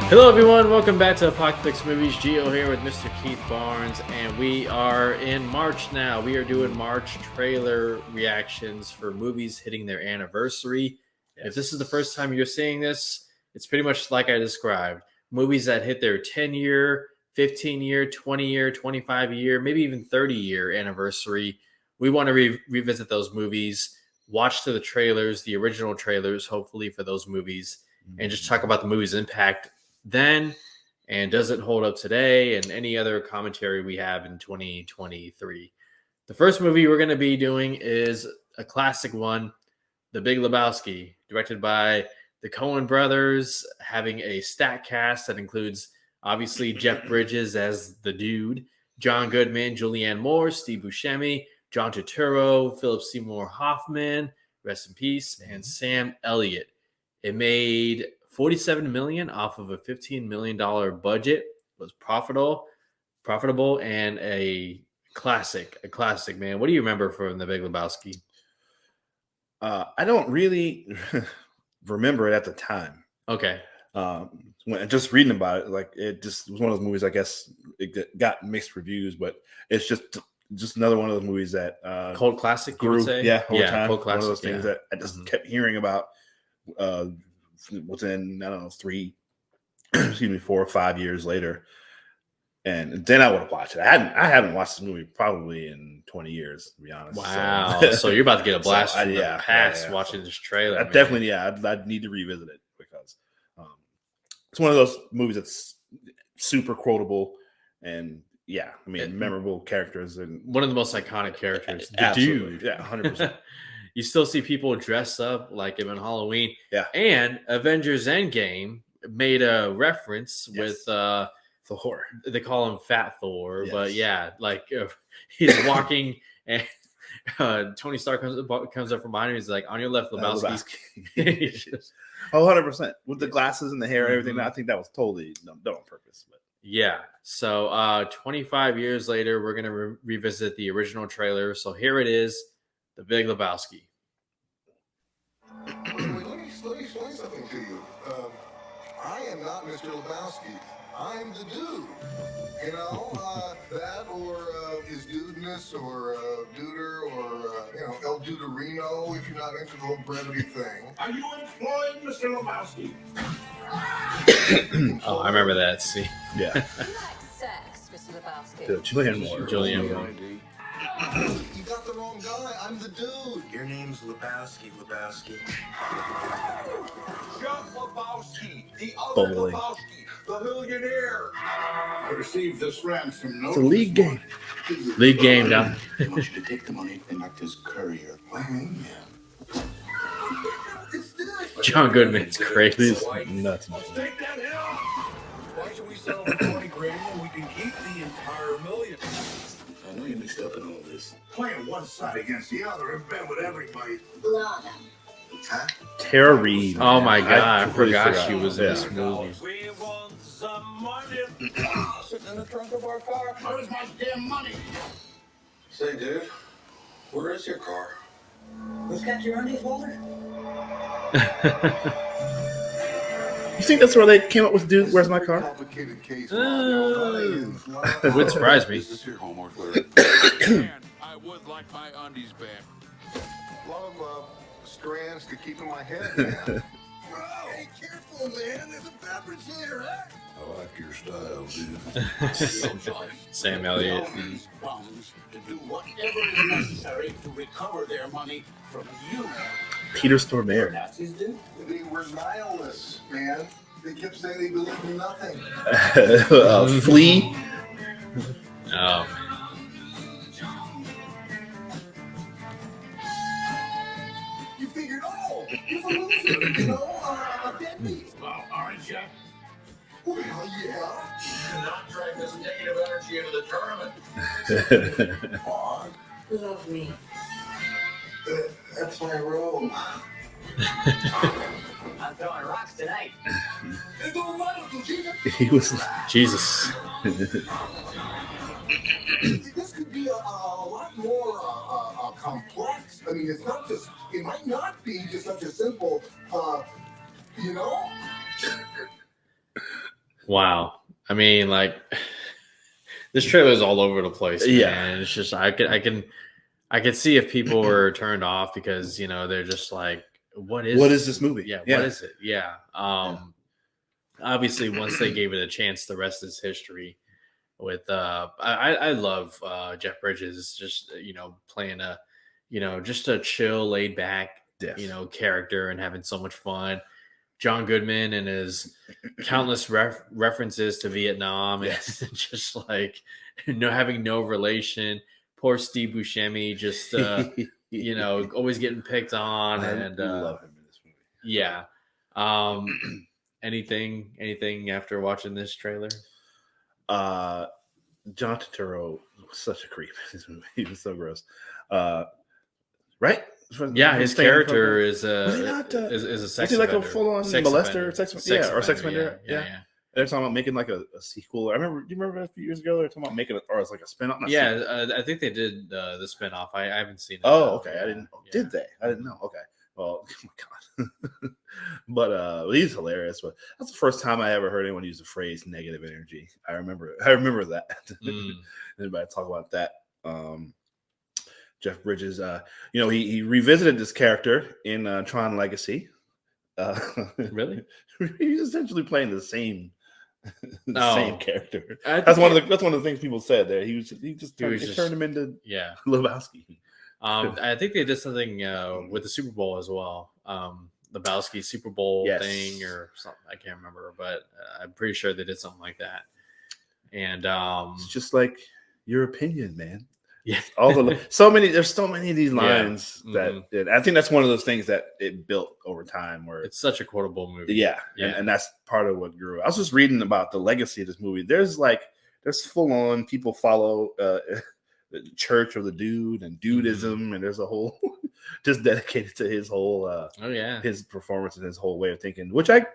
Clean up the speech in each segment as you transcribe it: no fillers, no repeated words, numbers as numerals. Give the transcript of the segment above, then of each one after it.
Hello, everyone. Welcome back to Apocalypse Movies. Gio here with Mr. Keith Barnes, and we are in March now. We are doing March trailer reactions for movies hitting their anniversary. Yes. If this is the first time you're seeing this, it's pretty much like I described. Movies that hit their 10-year, 15-year, 20-year, 25-year, maybe even 30-year anniversary. We want to revisit those movies, watch the trailers, the original trailers, hopefully, for those movies, and just talk about the movie's impact then, and does it hold up today, and any other commentary we have in 2023. The first movie we're going to be doing is a classic one, The Big Lebowski, directed by the Coen brothers, having a stacked cast that includes obviously Jeff Bridges as the dude, John Goodman, Julianne Moore, Steve Buscemi, John Turturro, Philip Seymour Hoffman, rest in peace, and Sam Elliott. It made $47 million off of a $15 million budget. It was profitable, and a classic, man. What do you remember from The Big Lebowski? I don't really remember it at the time. Okay. When just reading about it, like it just was one of those movies. I guess it got mixed reviews, but it's just another one of those movies that cult classic. You would say, over time. Cult classic. One of those things that I just kept hearing about. Within, I don't know, 4 or 5 years later, and then I would have watched it. I haven't watched this movie probably in 20 years, to be honest. Wow! So you're about to get a blast from the past watching this trailer. Definitely, I'd need to revisit it because it's one of those movies that's super quotable and memorable characters and one of the most iconic characters. The absolutely. dude, 100%. You still see people dress up like him on Halloween. Yeah. And Avengers Endgame made a reference with Thor. They call him Fat Thor. Yes. But yeah, like he's walking and Tony Stark comes up from behind him. He's like, on your left, Lebowski. 100%. With the glasses and the hair and everything. I think that was totally done on purpose. But. Yeah. So 25 years later, we're going to revisit the original trailer. So here it is. The Big Lebowski. Let me explain something to you. I am not Mr. Lebowski. I'm the dude. You know, that or his dudeness or duder or, El Duderino if you're not into the whole brevity thing. Are you employed, Mr. Lebowski? Oh, I remember that scene. Yeah. You like sex, Mr. Lebowski? Julianne Moore. You got the wrong guy. I'm the dude. Your name's Lebowski. Chuck Lebowski, the other Lebowski, the millionaire. I received this ransom note. It's a league game. League game, down. I want you to take the money and act as courier. John Goodman's crazy. Nuts. Take that hit off. Why should we sell for 20 grand when we can keep the entire million? I know you're mixed up in all this. Playing one side against the other in bed with everybody. Love him. Huh? Tara Reid. Oh my God, I forgot she was in this movie. We want some money. Sitting in the trunk of our car. Where's my damn money? Say, dude, where is your car? Who's got your undies, Walter? You think that's where they came up with "Dude, Where's My Car"? Complicated case. Would surprise me. Is this your homework, I would like my undies back. A lot of strands to keep in my head, man. Hey, careful, man. There's a beverage here, huh? I like your style, dude. Sam Elliott. These bums to do whatever is necessary to recover their money from you. Peter Stormare. Nazis do. They were nihilists, man. They kept saying they believed in nothing. Flea. Oh. You figured, you're a loser, a deadbeat. Well, aren't you? Well, yeah. Do not drag this negative energy into the tournament. Fog. Love me. That's my role. I'm throwing rocks tonight. They're doing right with you, Jesus. He was. Jesus. This could be a lot more complex. I mean, it might not be just such a simple, you know? Wow. I mean, like this trailer is all over the place, man. Yeah. It's just I could see if people were turned off because they're just like, what is this movie? Yeah, Yeah. what is it? Yeah. Obviously, once they gave it a chance, the rest is history. With I love Jeff Bridges, just playing a just a chill, laid back Yes. character and having so much fun. John Goodman and his countless references to Vietnam, Yes. and just like having no relation. Poor Steve Buscemi, just always getting picked on, I and love him in this movie. yeah. Anything after watching this trailer? John Turturro was such a creep in this movie. He was so gross. Right? Yeah, his character is Was he not, a sex was he like offender. a full-on Sex molester? offender. Or sex offender? Yeah. They're talking about making like a sequel. Do you remember a few years ago they were talking about making or it's like a spin-off? I think they did the spinoff. I haven't seen it. Oh, okay. I Yeah, didn't. yeah. Did they? I didn't know. Okay. Well, oh my god. But he's hilarious. But that's the first time I ever heard anyone use the phrase "negative energy." I remember that. Anybody talk about that? Jeff Bridges. He revisited this character in Tron Legacy. Really? He's essentially playing the same character. That's one of the things people said there. He turned him into Yeah. Lebowski. I think they did something with the Super Bowl as well. Lebowski Super Bowl thing or something. I can't remember, but I'm pretty sure they did something like that. And it's just like your opinion, man. Yeah. There's so many of these lines that I think that's one of those things that it built over time where it's such a quotable movie. Yeah. And that's part of what grew. I was just reading about the legacy of this movie. There's full on people follow the Church of the Dude and Dudism, and there's a whole just dedicated to his whole his performance and his whole way of thinking, which a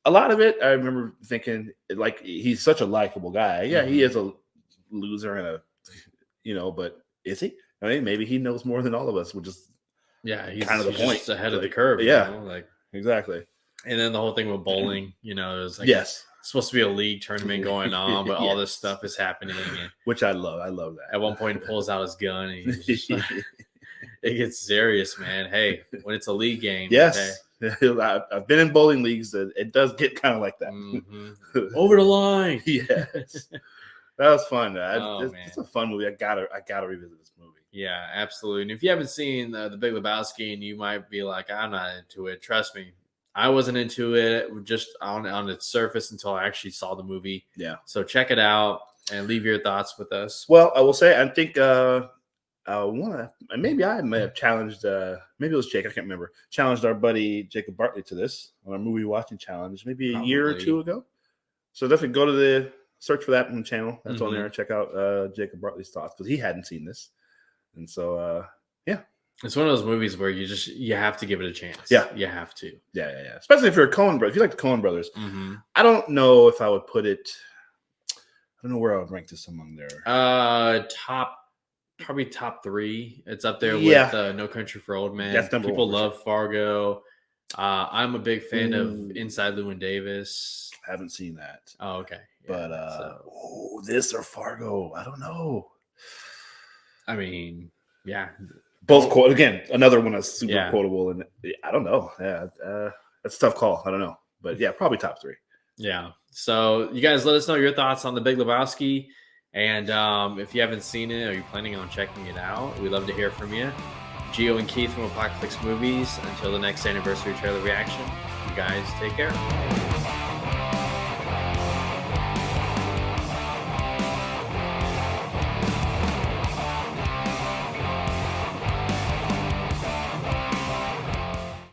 lot of it I remember thinking like he's such a likable guy. Yeah, he is a loser and but is he? I mean, maybe he knows more than all of us, which is he's kind of the point. just ahead of the curve. Exactly. And then the whole thing with bowling, it was like yes. supposed to be a league tournament going on, but all this stuff is happening. Which I love. I love that. At one point, he pulls out his gun and he's just it gets serious, man. Hey, when it's a league game. Yes. Okay. I've been in bowling leagues. It does get kind of like that. Over the line. Yes. That was fun. Man. It's a fun movie. I gotta revisit this movie. Yeah, absolutely. And if you haven't seen The Big Lebowski and you might be like, I'm not into it, trust me. I wasn't into it just on its surface until I actually saw the movie. Yeah. So check it out and leave your thoughts with us. Well, I will say, I think maybe I may have challenged, maybe it was Jake, I can't remember, challenged our buddy Jacob Bartley to this on our movie watching challenge maybe a year or two ago. So definitely go to the search for that on the channel. That's on there. Check out Jacob Bartley's thoughts because he hadn't seen this. And so, it's one of those movies where you have to give it a chance. Yeah. You have to. Yeah. Especially if you're a Coen brother. If you like the Coen brothers, I don't know if I would put it, I don't know where I would rank this among their probably top 3. It's up there with No Country for Old Men. That's number People 1 for love Fargo. I'm a big fan of Inside Llewyn Davis. Haven't seen that. Oh, okay. Yeah, but this or Fargo, I don't know. I mean, yeah. Both quote again. Another one that's super quotable, and I don't know. Yeah, that's a tough call. I don't know, but yeah, probably top 3. Yeah. So you guys let us know your thoughts on The Big Lebowski, and if you haven't seen it or you're planning on checking it out, we'd love to hear from you. Gio and Keith from Apocalypse Movies. Until the next anniversary trailer reaction, you guys take care.